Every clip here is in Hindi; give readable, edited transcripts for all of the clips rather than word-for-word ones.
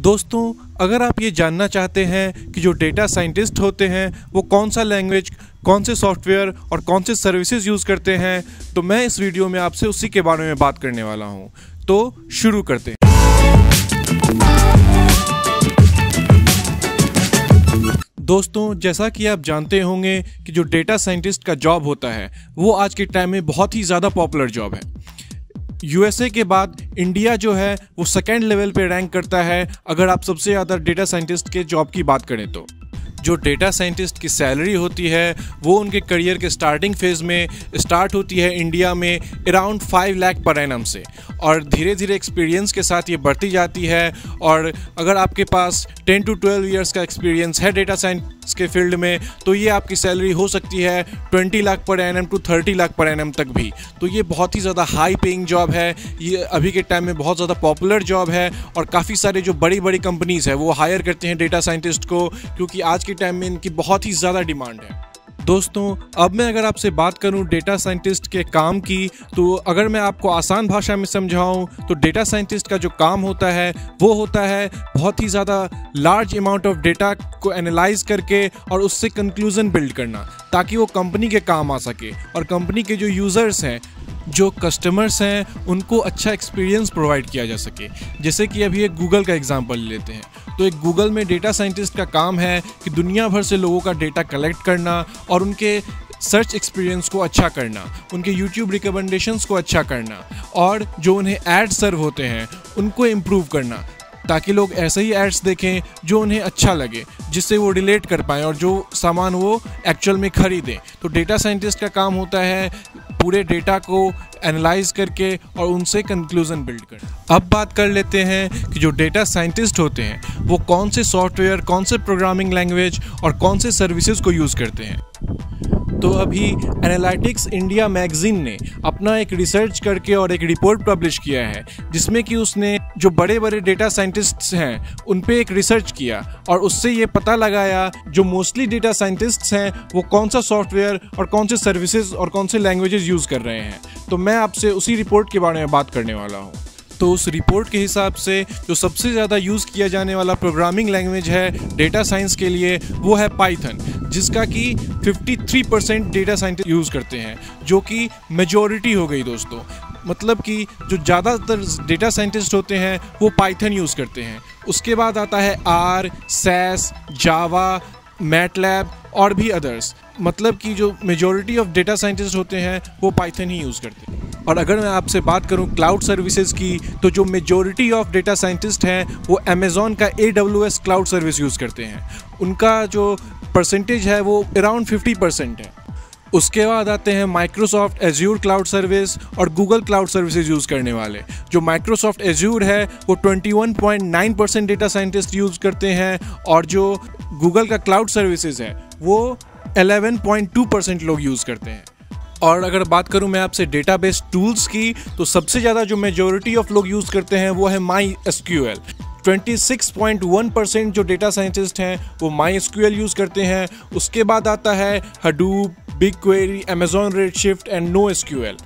दोस्तों, अगर आप ये जानना चाहते हैं कि जो डेटा साइंटिस्ट होते हैं वो कौन सा लैंग्वेज, कौन से सॉफ्टवेयर और कौन से सर्विसेज यूज़ करते हैं, तो मैं इस वीडियो में आपसे उसी के बारे में बात करने वाला हूँ। तो शुरू करते हैं। दोस्तों, जैसा कि आप जानते होंगे कि जो डेटा साइंटिस्ट का जॉब होता है वो आज के टाइम में बहुत ही ज़्यादा पॉपुलर जॉब है। यूएसए के बाद इंडिया जो है वो सेकेंड लेवल पे रैंक करता है अगर आप सबसे ज़्यादा डेटा साइंटिस्ट के जॉब की बात करें तो। जो डेटा साइंटिस्ट की सैलरी होती है वो उनके करियर के स्टार्टिंग फेज़ में स्टार्ट होती है इंडिया में अराउंड 5 लाख पर एनम से, और धीरे धीरे एक्सपीरियंस के साथ ये बढ़ती जाती है। और अगर आपके पास 10 to 12 ईयर्स का एक्सपीरियंस है डेटा साइंस के फील्ड में तो ये आपकी सैलरी हो सकती है 20 lakh per annum to 30 lakh per annum तक भी। तो ये बहुत ही ज़्यादा हाई पेइंग जॉब है, ये अभी के टाइम में बहुत ज़्यादा पॉपुलर जॉब है और काफ़ी सारे जो बड़ी बड़ी कंपनीज़ है वो हायर करते हैं डेटा साइंटिस्ट को, क्योंकि आज के टाइम में इनकी बहुत ही ज़्यादा डिमांड है। दोस्तों, अब मैं अगर आपसे बात करूं डेटा साइंटिस्ट के काम की, तो अगर मैं आपको आसान भाषा में समझाऊं तो डेटा साइंटिस्ट का जो काम होता है वो होता है बहुत ही ज़्यादा लार्ज अमाउंट ऑफ डेटा को एनालाइज करके और उससे कंक्लूजन बिल्ड करना, ताकि वो कंपनी के काम आ सके और कंपनी के जो यूज़र्स हैं, जो कस्टमर्स हैं, उनको अच्छा एक्सपीरियंस प्रोवाइड किया जा सके। जैसे कि अभी एक गूगल का एग्जांपल लेते हैं, तो एक गूगल में डेटा साइंटिस्ट का काम है कि दुनिया भर से लोगों का डेटा कलेक्ट करना और उनके सर्च एक्सपीरियंस को अच्छा करना, उनके यूट्यूब रिकमेंडेशंस को अच्छा करना और जो उन्हें एड सर्व होते हैं उनको इम्प्रूव करना, ताकि लोग ऐसे ही एड्स देखें जो उन्हें अच्छा लगे, जिससे वो रिलेट कर पाएँ और जो सामान वो एक्चुअल में ख़रीदें। तो डेटा साइंटिस्ट का काम होता है पूरे डेटा को एनालाइज करके और उनसे कंक्लूजन बिल्ड करना। अब बात कर लेते हैं कि जो डेटा साइंटिस्ट होते हैं वो कौन से सॉफ्टवेयर, कौन से प्रोग्रामिंग लैंग्वेज और कौन से सर्विसेज को यूज़ करते हैं। तो अभी एनालिटिक्स इंडिया मैगजीन ने अपना एक रिसर्च करके और एक रिपोर्ट पब्लिश किया है, जिसमें कि उसने जो बड़े बड़े डेटा साइंटिस्ट्स हैं उन पे एक रिसर्च किया और उससे ये पता लगाया जो मोस्टली डेटा साइंटिस्ट्स हैं वो कौन सा सॉफ्टवेयर और कौन से सर्विसेज और कौन से लैंग्वेजेस यूज़ कर रहे हैं। तो मैं आपसे उसी रिपोर्ट के बारे में बात करने वाला हूँ। तो उस रिपोर्ट के हिसाब से जो सबसे ज़्यादा यूज़ किया जाने वाला प्रोग्रामिंग लैंग्वेज है डेटा साइंस के लिए वो है पाइथन, जिसका कि 53% डेटा साइंटिस्ट यूज़ करते हैं, जो कि मेजॉरिटी हो गई दोस्तों। मतलब कि जो ज़्यादातर डेटा साइंटिस्ट होते हैं वो पाइथन यूज़ करते हैं। उसके बाद आता है आर, सैस, जावा, मैटलैब और भी अदर्स। मतलब कि जो मेजॉरिटी ऑफ डेटा साइंटिस्ट होते हैं वो पाइथन ही यूज़ करते हैं। और अगर मैं आपसे बात करूं क्लाउड सर्विसेज की, तो जो मेजॉरिटी ऑफ डेटा साइंटिस्ट हैं वो अमेज़ॉन का AWS क्लाउड सर्विस यूज़ करते हैं। उनका जो परसेंटेज है वो अराउंड 50% है। उसके बाद आते हैं माइक्रोसॉफ्ट एज्योर क्लाउड सर्विस और गूगल क्लाउड सर्विसेज यूज़ करने वाले। जो माइक्रोसॉफ्ट एज्योर है वो 21.9% डेटा साइंटिस्ट यूज़ करते हैं और जो गूगल का क्लाउड सर्विसेज है वो 11.2% लोग यूज़ करते हैं। और अगर बात करूं मैं आपसे डेटाबेस टूल्स की, तो सबसे ज़्यादा जो मेजॉरिटी ऑफ लोग यूज़ करते हैं वो है MySQL। 26.1% जो डेटा साइंटिस्ट हैं वो MySQL यूज़ करते हैं। उसके बाद आता है Hadoop, BigQuery, Amazon Redshift and NoSQL।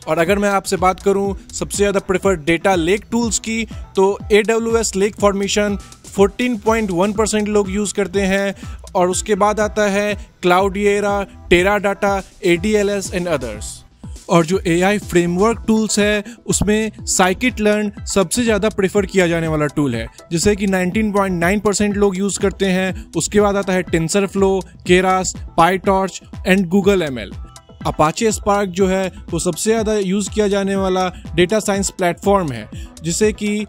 और अगर मैं आपसे बात करूं सबसे ज़्यादा प्रेफर्ड डेटा लेक टूल्स की, तो AWS लेक फॉर्मेशन 14.1% लोग यूज़ करते हैं। और उसके बाद आता है क्लाउडिएरा, टेराडाटा, ADLS एंड अदर्स। और जो AI फ्रेमवर्क टूल्स है उसमें scikit-learn सबसे ज़्यादा प्रेफर किया जाने वाला टूल है, जिसे कि 19.9% लोग यूज़ करते हैं। उसके बाद आता है TensorFlow, Keras, PyTorch and Google ML। Apache spark जो है वो सबसे ज़्यादा यूज़ किया जाने वाला डेटा साइंस प्लेटफॉर्म है, जिसे कि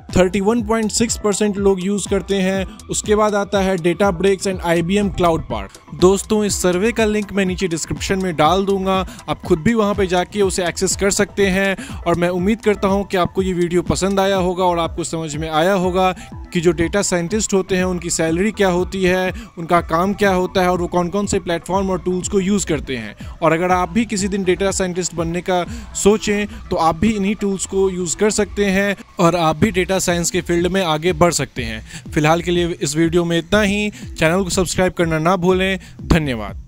31.6% लोग यूज़ करते हैं। उसके बाद आता है डेटाब्रेक्स एंड IBM क्लाउड पार्क। दोस्तों, इस सर्वे का लिंक मैं नीचे डिस्क्रिप्शन में डाल दूंगा, आप खुद भी वहां पे जाके उसे एक्सेस कर सकते हैं। और मैं उम्मीद करता हूं कि आपको ये वीडियो पसंद आया होगा और आपको समझ में आया होगा कि जो डेटा साइंटिस्ट होते हैं उनकी सैलरी क्या होती है, उनका काम क्या होता है और वो कौन कौन से प्लेटफॉर्म और टूल्स को यूज़ करते हैं। और अगर आप भी किसी दिन डेटा साइंटिस्ट बनने का सोचें तो आप भी इन्हीं टूल्स को यूज़ कर सकते हैं और आप भी डेटा साइंस के फील्ड में आगे बढ़ सकते हैं। फिलहाल के लिए इस वीडियो में इतना ही। चैनल को सब्सक्राइब करना ना भूलें। धन्यवाद।